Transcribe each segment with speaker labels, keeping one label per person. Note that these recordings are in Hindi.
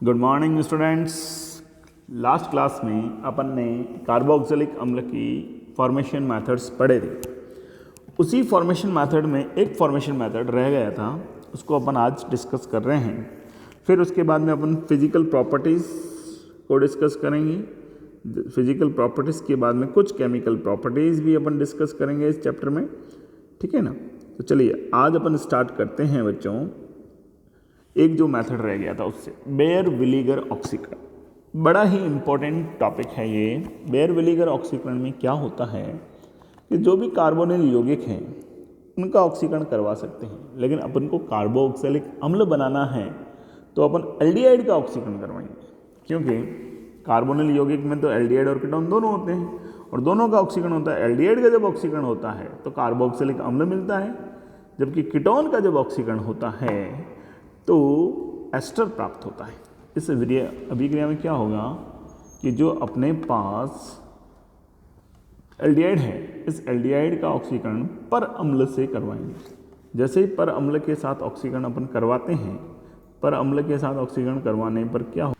Speaker 1: Good morning students. Last class में अपन ने कार्बोक्सिलिक अम्ल की फॉर्मेशन मेथड्स पढ़े थे। उसी फॉर्मेशन मेथड में एक फॉर्मेशन मेथड रह गया था, उसको अपन आज डिस्कस कर रहे हैं। फिर उसके बाद में अपन फिजिकल प्रॉपर्टीज़ को डिस्कस करेंगे। फिजिकल प्रॉपर्टीज़ के बाद में कुछ केमिकल प्रॉपर्टीज़ भी अपन डिस्कस करेंगे इस चैप्टर में, ठीक है ना। तो चलिए आज अपन स्टार्ट करते हैं बच्चों। एक जो मेथड रह गया था उससे, बेयर विलीगर ऑक्सीकरण। बड़ा ही इम्पोर्टेंट टॉपिक है ये। बेयर विलीगर ऑक्सीकरण में क्या होता है कि जो भी कार्बोनिल यौगिक हैं उनका ऑक्सीकरण करवा सकते हैं, लेकिन अपन को कार्बोक्सिलिक अम्ल बनाना है तो अपन एल्डिहाइड का ऑक्सीकरण करवाएंगे, क्योंकि कार्बोनिल यौगिक में तो एल्डिहाइड और कीटोन दोनों होते हैं और दोनों का ऑक्सीकरण होता है। एल्डिहाइड का जब ऑक्सीकरण होता है तो कार्बोक्सिलिक अम्ल मिलता है, जबकि कीटोन का जब ऑक्सीकरण होता है तो एस्टर प्राप्त होता है। इस अभिक्रिया में क्या होगा कि जो अपने पास एल्डिहाइड है, इस एल्डिहाइड का ऑक्सीकरण पर अम्ल से करवाएंगे। जैसे ही पर अम्ल के साथ ऑक्सीकरण अपन करवाते हैं, पर अम्ल के साथ ऑक्सीकरण करवाने पर क्या हो,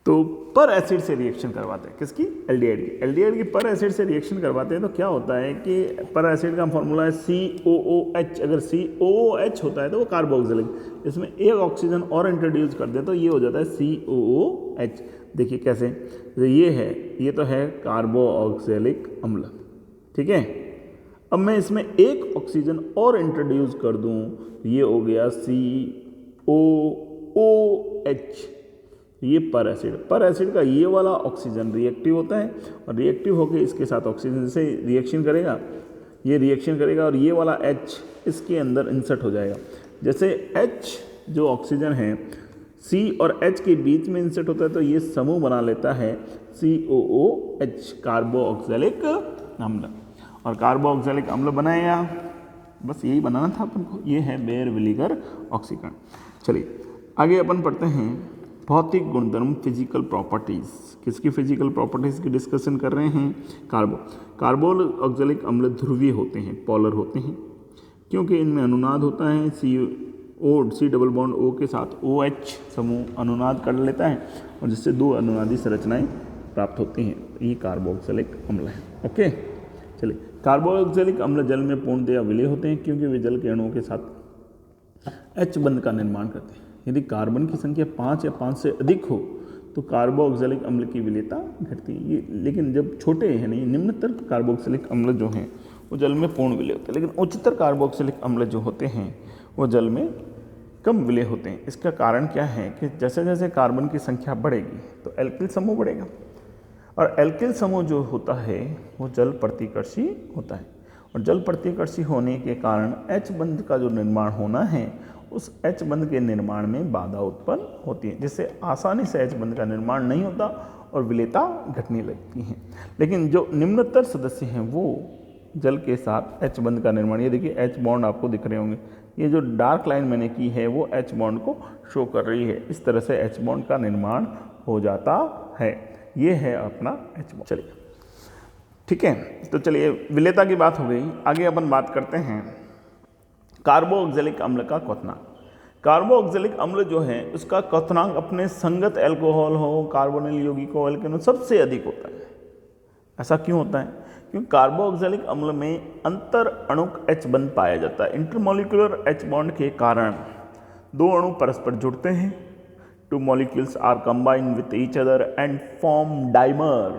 Speaker 1: तो पर एसिड से रिएक्शन करवाते हैं। किसकी? एल्डिहाइड की। एल्डिहाइड की पर एसिड से रिएक्शन करवाते हैं तो क्या होता है कि पर एसिड का फॉर्मूला है COOH। अगर COOH होता है तो वो कार्बोक्सिलिक, इसमें एक ऑक्सीजन और इंट्रोड्यूस कर दे तो ये हो जाता है COOH। देखिए कैसे, ये है, ये तो है कार्बोक्सिलिक अम्ल, ठीक है। अब मैं इसमें एक ऑक्सीजन और इंट्रोड्यूस कर दूं तो ये हो गया COOH। ये पर एसिड का ये वाला ऑक्सीजन रिएक्टिव होता है और रिएक्टिव होकर इसके साथ ऑक्सीजन से रिएक्शन करेगा, ये रिएक्शन करेगा और ये वाला H इसके अंदर इंसर्ट हो जाएगा। जैसे H जो ऑक्सीजन है C और H के बीच में इंसर्ट होता है तो ये समूह बना लेता है COOH, कार्बोक्सिलिक अम्ल। और कार्बोक्सिलिक अम्ल बनाएगा, बस यही बनाना था अपन को। ये है बेयर विलीगर ऑक्सीकरण। चलिए आगे अपन पढ़ते हैं भौतिक गुणधर्म, फिजिकल प्रॉपर्टीज़। किसकी फिजिकल प्रॉपर्टीज़ की डिस्कशन कर रहे हैं? कार्बोक्सिलिक अम्ल ध्रुवीय होते हैं, पोलर होते हैं, क्योंकि इनमें अनुनाद होता है। C डबल बॉन्ड O के साथ OH समूह अनुनाद कर लेता है और जिससे दो अनुनादी संरचनाएं प्राप्त होती हैं। ये कार्बोक्सिलिक अम्ल है। ओके, चलिए। कार्बोक्सिलिक अम्ल जल में पूर्णतया विलय होते हैं, क्योंकि वे जल के अणुओं के साथ H बंध का निर्माण करते हैं। यदि कार्बन की संख्या 5 या 5 से अधिक हो तो कार्बोक्सिलिक अम्ल की विलेयता घटती है। ये लेकिन जब छोटे हैं, नहीं, निम्नतर कार्बोक्सिलिक अम्ल जो हैं वो जल में पूर्ण विलय होते हैं, लेकिन उच्चतर कार्बोक्सिलिक अम्ल जो होते हैं वो जल में कम विलय होते हैं। इसका कारण क्या है कि जैसे जैसे कार्बन की संख्या बढ़ेगी तो एल्किल समूह बढ़ेगा, और एल्किल समूह जो होता है वो जल प्रतिकर्षी होता है, और जल प्रतिकर्षी होने के कारण H बंध का जो निर्माण होना है उस H बंध के निर्माण में बाधा उत्पन्न होती है, जिससे आसानी से H बंध का निर्माण नहीं होता और विलेयता घटने लगती है। लेकिन जो निम्नतर सदस्य हैं वो जल के साथ H बंध का निर्माण, ये देखिए H बॉन्ड आपको दिख रहे होंगे, ये जो डार्क लाइन मैंने की है वो H बॉन्ड को शो कर रही है। इस तरह से H बॉन्ड का निर्माण हो जाता है। ये है अपना H बॉन्ड। चलिए ठीक है, तो चलिए विलेयता की बात हो गई। आगे अपन बात करते हैं कार्बोक्सिलिक अम्ल का क्वथनांक। कार्बोक्सिलिक अम्ल जो है उसका क्वथनांक अपने संगत अल्कोहल हो, कार्बोनिल यौगिक हो, एल्केन हो, सबसे अधिक होता है। ऐसा क्यों होता है? क्योंकि कार्बोक्सिलिक अम्ल में अंतर अणुक H बंध पाया जाता है। इंटरमोलिकुलर H बॉन्ड के कारण दो अणु परस्पर जुड़ते हैं। Two molecules are combined with each other and form dimer,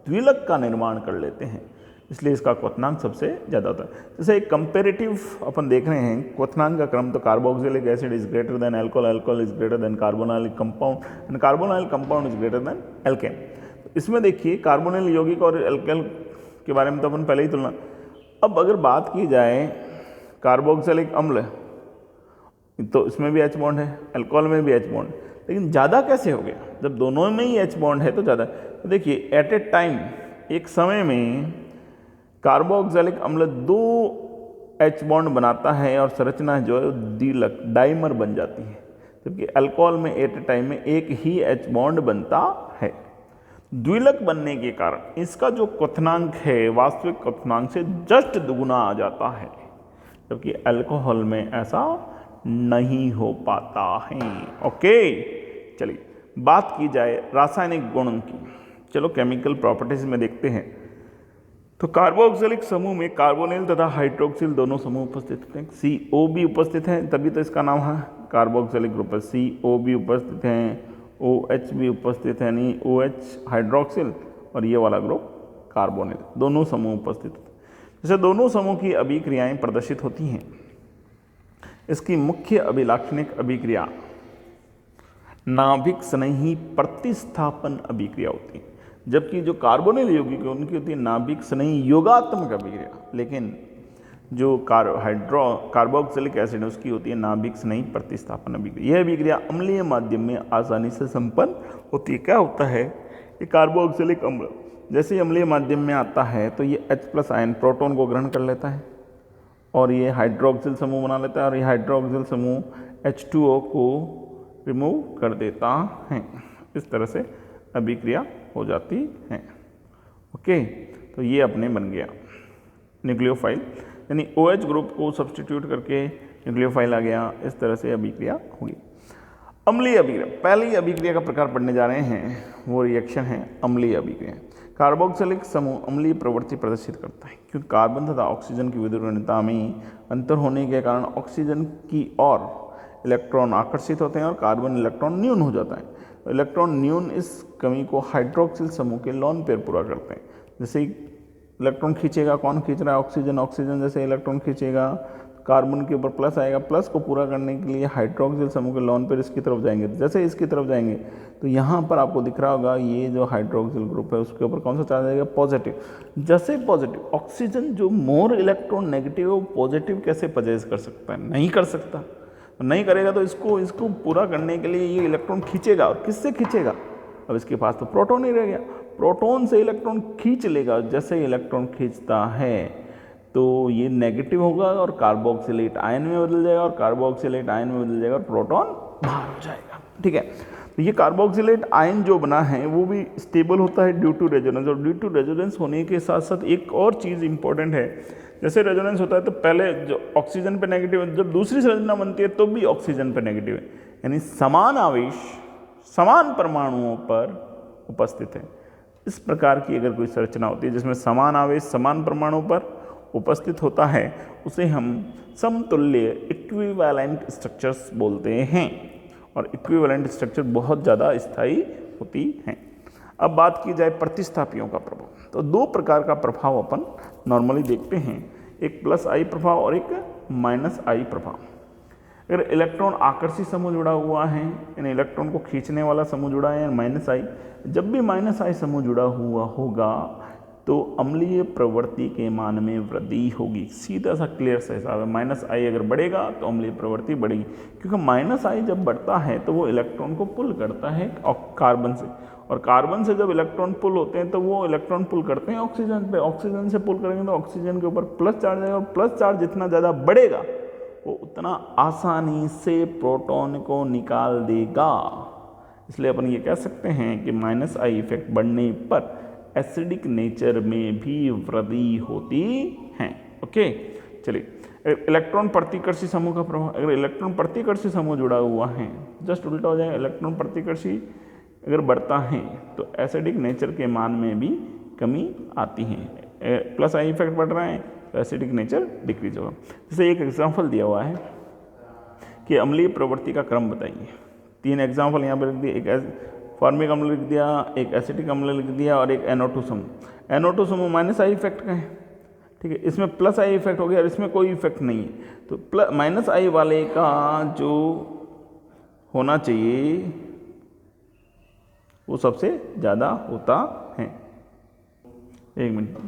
Speaker 1: द्विलक का निर्माण कर लेते हैं, इसलिए इसका क्वथनांक सबसे ज़्यादा होता है। जैसे एक कंपेरेटिव अपन देख रहे हैं क्वथनांक का क्रम, तो carboxylic acid is greater than alcohol, alcohol is greater than carbonyl compound and carbonyl compound is greater than alkane. तो इसमें देखिए कार्बोनिल यौगिक और एल्केन के बारे में तो अपन पहले ही तुलना। अब अगर बात की जाए कार्बोक्सिलिक अम्ल, तो इसमें भी H बॉन्ड है, अल्कोहल में भी H बॉन्ड, लेकिन ज़्यादा कैसे हो गया? जब दोनों में ही H बॉन्ड है तो ज़्यादा। तो देखिए एट ए टाइम, एक समय में कार्बोक्सिलिक अम्ल 2 H बॉन्ड बनाता है और संरचना जो है द्विलक, डाइमर बन जाती है, जबकि अल्कोहल में एट ए टाइम में एक ही H बॉन्ड बनता है। द्विलक बनने के कारण इसका जो क्वथनांक है वास्तविक क्वथनांक से जस्ट दुगुना आ जाता है, जबकि अल्कोहल में ऐसा नहीं हो पाता है। ओके, चलिए बात की जाए रासायनिक गुणों की, चलो केमिकल प्रॉपर्टीज में देखते हैं। तो कार्बोक्सिलिक समूह में कार्बोनिल तथा हाइड्रोक्सिल दोनों समूह उपस्थित हैं। CO भी उपस्थित है, तभी तो इसका नाम है कार्बोक्सिलिक ग्रुप है। CO भी उपस्थित हैं, OH भी उपस्थित है, यानी OH हाइड्रोक्सिल, और ये वाला ग्रुप कार्बोनिल, दोनों समूह उपस्थित हैं। जैसे दोनों समूह की अभिक्रियाएं प्रदर्शित होती हैं। इसकी मुख्य अभिलाक्षणिक अभिक्रिया नाभिक स्नेही प्रतिस्थापन अभिक्रिया होती है, जबकि जो कार्बोनिल यौगिक है उनकी होती है नाभिक स्नेही योगात्मक अभिक्रिया। लेकिन जो कार्बोक्सिलिक एसिड है उसकी होती है नाभिक स्नेही प्रतिस्थापन अभिक्रिया। यह अभिक्रिया अम्लीय माध्यम में आसानी से संपन्न होती है। क्या होता है, ये कार्बोक्सिलिक अम्ल जैसे ही अम्लीय माध्यम में आता है तो ये H+ आयन प्रोटॉन को ग्रहण कर लेता है और ये हाइड्रोक्सिल समूह बना लेता है, और ये हाइड्रोक्सिल समूह H2O को रिमूव कर देता है। इस तरह से अभिक्रिया हो जाती है। ओके, तो ये अपने बन गया न्यूक्लियोफाइल, यानी OH ग्रुप को सब्सटीट्यूट करके न्यूक्लियोफाइल आ गया। इस तरह से अभिक्रिया होगी। अम्लीय अभिक्रिया, पहली अभिक्रिया का प्रकार पढ़ने जा रहे हैं, वो रिएक्शन है अम्लीय अभिक्रिया। कार्बोक्सिलिक समूह अम्लीय प्रवृत्ति प्रदर्शित करता है, क्योंकि कार्बन तथा ऑक्सीजन की विद्युत में अंतर होने के कारण ऑक्सीजन की ओर इलेक्ट्रॉन आकर्षित होते हैं और कार्बन इलेक्ट्रॉन न्यून हो जाता है। इलेक्ट्रॉन न्यून इस कमी को हाइड्रोक्सिल समूह के लोन पेयर पूरा करते हैं। जैसे इलेक्ट्रॉन खींचेगा, कौन खींच रहा है, ऑक्सीजन। ऑक्सीजन जैसे इलेक्ट्रॉन खींचेगा, कार्बन के ऊपर प्लस आएगा, प्लस को पूरा करने के लिए हाइड्रोक्सिल समूह के लोन पेयर इसकी तरफ जाएंगे। जैसे इसकी तरफ जाएंगे तो यहाँ पर आपको दिख रहा होगा ये जो हाइड्रोक्सिल ग्रुप है उसके ऊपर कौन सा चार्ज आएगा, पॉजिटिव। जैसे पॉजिटिव, ऑक्सीजन जो मोर इलेक्ट्रॉन नेगेटिव है वो पॉजिटिव कैसे पजेस कर सकता है, नहीं कर सकता। नहीं करेगा तो इसको पूरा करने के लिए ये इलेक्ट्रॉन खींचेगा, और किससे खींचेगा, अब इसके पास तो प्रोटॉन ही रह गया, प्रोटॉन से इलेक्ट्रॉन खींच लेगा। जैसे इलेक्ट्रॉन खींचता है तो ये नेगेटिव होगा और कार्बोक्सिलेट आयन में बदल जाएगा, और कार्बोक्सिलेट आयन में बदल जाएगा और प्रोटॉन बाहर हो जाएगा। ठीक है, तो ये कार्बोक्सिलेट आयन जो बना है वो भी स्टेबल होता है ड्यू टू रेजोनेंस, और ड्यू टू रेजोनेंस होने के साथ साथ एक और चीज़ इंपॉर्टेंट है। जैसे रेजोनेंस होता है तो पहले जो ऑक्सीजन पे नेगेटिव है, जब दूसरी संरचना बनती है तो भी ऑक्सीजन पे नेगेटिव है, यानी समान आवेश समान परमाणुओं पर उपस्थित है। इस प्रकार की अगर कोई संरचना होती है जिसमें समान आवेश समान परमाणु पर उपस्थित होता है उसे हम समतुल्य इक्विवेलेंट स्ट्रक्चर्स बोलते हैं, और इक्विवेलेंट स्ट्रक्चर बहुत ज़्यादा स्थायी होती हैं। अब बात की जाए प्रतिस्थापियों का प्रभाव, तो दो प्रकार का प्रभाव अपन नॉर्मली देखते हैं, एक +I प्रभाव और एक -I प्रभाव। अगर इलेक्ट्रॉन आकर्षी समूह जुड़ा हुआ है, यानी इलेक्ट्रॉन को खींचने वाला समूह जुड़ा है, -I, जब भी -I समूह जुड़ा हुआ होगा तो अम्लीय प्रवृत्ति के मान में वृद्धि होगी। सीधा सा क्लियर सा हिसाब है, -I अगर बढ़ेगा तो अम्लीय प्रवृत्ति बढ़ेगी, क्योंकि -I जब बढ़ता है तो वो इलेक्ट्रॉन को पुल करता है कार्बन से, और कार्बन से जब इलेक्ट्रॉन पुल होते हैं तो वो इलेक्ट्रॉन पुल करते हैं ऑक्सीजन पे, ऑक्सीजन से पुल करेंगे तो ऑक्सीजन के ऊपर प्लस चार्ज आएगा, और प्लस चार्ज जितना ज़्यादा बढ़ेगा वो उतना आसानी से प्रोटॉन को निकाल देगा। इसलिए अपन ये कह सकते हैं कि -I इफेक्ट बढ़ने पर एसिडिक नेचर में भी वृद्धि होती है। ओके, चलिए इलेक्ट्रॉन प्रतिकर्षी समूह का प्रभाव। अगर इलेक्ट्रॉन प्रतिकर्षी समूह जुड़ा हुआ है, जस्ट उल्टा हो जाए, इलेक्ट्रॉन प्रतिकर्षी अगर बढ़ता है तो एसिडिक नेचर के मान में भी कमी आती है। +I इफेक्ट बढ़ रहा है तो एसिडिक नेचर डिक्रीज होगा। जैसे एक एग्जाम्पल दिया हुआ है कि अम्लीय प्रवृत्ति का क्रम बताइए। 3 एग्जाम्पल यहाँ पर लिख दिए, एक फॉर्मिक अम्ल लिख दिया, एक एसिटिक अम्ल लिख दिया और एक NO2 समूह। NO2 समूह -I इफेक्ट का है, ठीक है, इसमें +I इफेक्ट हो गया और इसमें कोई इफेक्ट नहीं है, तो -I वाले का जो होना चाहिए वो सबसे ज़्यादा होता है। एक मिनट,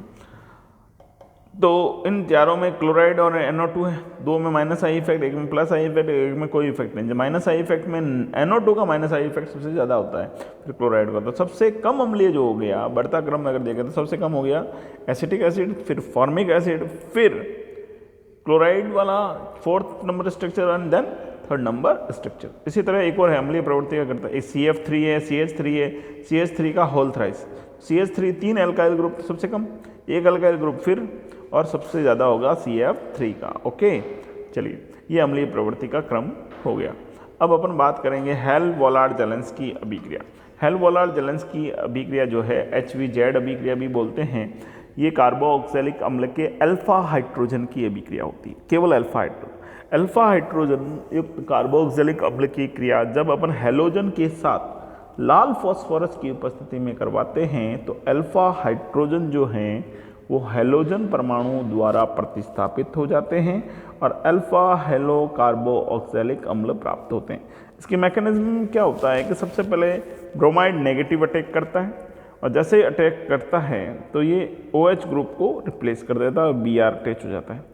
Speaker 1: तो इन चारों में क्लोराइड और NO2 है, 2 में -I इफेक्ट, एक में +I इफेक्ट, एक में कोई इफेक्ट नहीं। जब -I इफेक्ट में NO2 का -I इफेक्ट सबसे ज़्यादा होता है, फिर क्लोराइड का। तो सबसे कम अम्लीय जो हो गया, बढ़ता क्रम में अगर देखें तो सबसे कम हो गया एसिटिक एसिड, फिर फॉर्मिक एसिड, फिर क्लोराइड वाला 4th number structure, and then 3rd number structure. इसी तरह एक और है अम्लीय प्रवृत्ति का करता है, एक CF3 है, CH3 है, CH3 का whole thrice, CH3 3 alkyl group सबसे कम, एक अल्काइल ग्रुप फिर, और सबसे ज़्यादा होगा CF3 का। ओके, चलिए ये अम्लीय प्रवृत्ति का क्रम हो गया। अब अपन बात करेंगे हेल-वॉलार्ड-ज़ेलेंस्की अभिक्रिया। हेल-वॉलार्ड-ज़ेलेंस्की अभिक्रिया जो है HVZ अभिक्रिया भी बोलते हैं, ये कार्बोक्सिलिक अम्ल के अल्फा हाइड्रोजन की अभिक्रिया होती है, केवल अल्फा हाइड्रोजन। अल्फा हाइड्रोजन युक्त कार्बोक्सिलिक अम्ल की क्रिया जब अपन हैलोजन के साथ लाल फास्फोरस की उपस्थिति में करवाते हैं तो अल्फा हाइड्रोजन जो हैं वो हैलोजन परमाणु द्वारा प्रतिस्थापित हो जाते हैं और अल्फा हेलो कार्बो ऑक्सैलिक अम्ल प्राप्त होते हैं। इसकी मैकेनिज्म क्या होता है कि सबसे पहले ब्रोमाइड नेगेटिव अटैक करता है और जैसे ही अटैक करता है तो ये OH ग्रुप को रिप्लेस कर देता है और Br अटैच हो जाता है।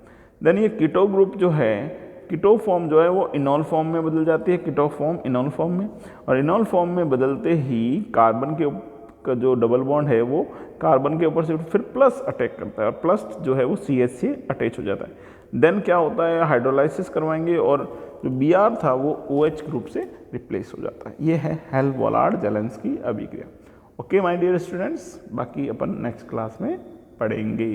Speaker 1: देन ये कीटो ग्रुप जो है, कीटो फॉर्म जो है वो इनॉल फॉर्म में बदल जाती है, कीटो फॉर्म इनॉल फॉर्म में, और इनॉल फॉर्म में बदलते ही कार्बन के का जो डबल बॉन्ड है वो कार्बन के ऊपर से फिर प्लस अटैक करता है और प्लस जो है वो CH से अटैच हो जाता है। देन क्या होता है, हाइड्रोलाइसिस करवाएंगे और जो Br था वो OH ग्रुप से रिप्लेस हो जाता है। ये है हेल-वॉलार्ड-ज़ेलेंस्की अभिक्रिया। ओके माय डियर स्टूडेंट्स, बाकी अपन नेक्स्ट क्लास में पढ़ेंगे।